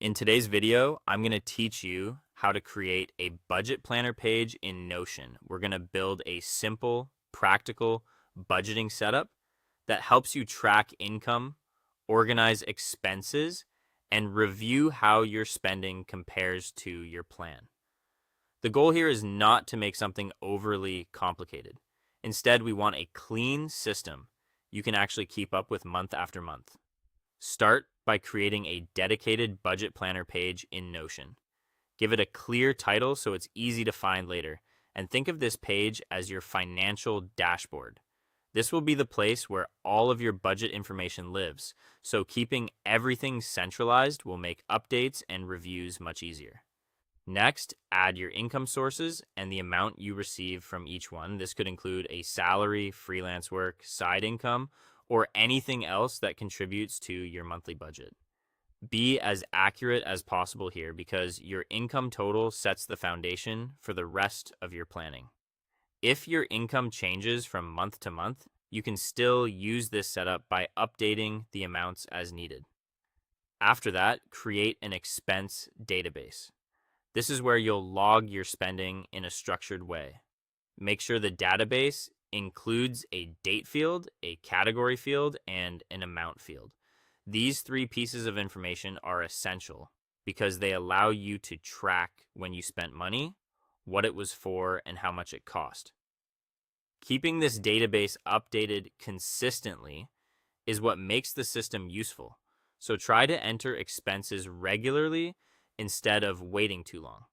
In today's video, I'm going to teach you how to create a budget planner page in Notion. We're going to build a simple, practical budgeting setup that helps you track income, organize expenses, and review how your spending compares to your plan. The goal here is not to make something overly complicated. Instead, we want a clean system you can actually keep up with month after month. Start by creating a dedicated budget planner page in Notion. Give it a clear title so it's easy to find later, and think of this page as your financial dashboard. This will be the place where all of your budget information lives, so keeping everything centralized will make updates and reviews much easier. Next, add your income sources and the amount you receive from each one. This could include a salary, freelance work, side income, or anything else that contributes to your monthly budget. Be as accurate as possible here because your income total sets the foundation for the rest of your planning. If your income changes from month to month, you can still use this setup by updating the amounts as needed. After that, create an expense database. This is where you'll log your spending in a structured way. Make sure the database includes a date field, a category field, and an amount field. These three pieces of information are essential because they allow you to track when you spent money, what it was for, and how much it cost. Keeping this database updated consistently is what makes the system useful. So try to enter expenses regularly instead of waiting too long.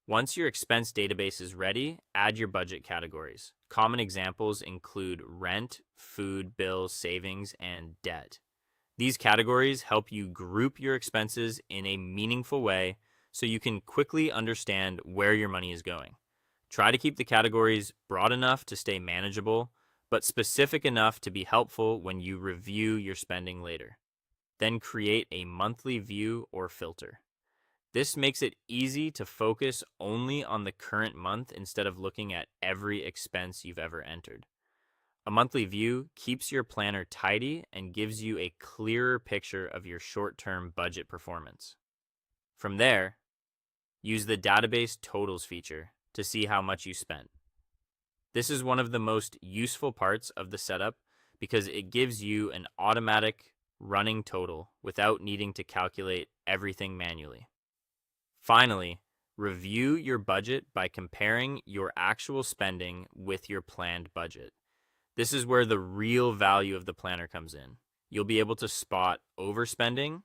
Once your expense database is ready, add your budget categories. Common examples include rent, food, bills, savings, and debt. These categories help you group your expenses in a meaningful way so you can quickly understand where your money is going. Try to keep the categories broad enough to stay manageable, but specific enough to be helpful when you review your spending later. Then create a monthly view or filter. This makes it easy to focus only on the current month instead of looking at every expense you've ever entered. A monthly view keeps your planner tidy and gives you a clearer picture of your short-term budget performance. From there, use the database totals feature to see how much you spent. This is one of the most useful parts of the setup because it gives you an automatic running total without needing to calculate everything manually. Finally, review your budget by comparing your actual spending with your planned budget. This is where the real value of the planner comes in. You'll be able to spot overspending,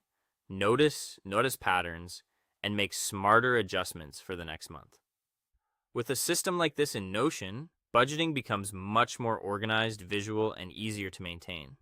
notice patterns, and make smarter adjustments for the next month. With a system like this in Notion, budgeting becomes much more organized, visual, and easier to maintain.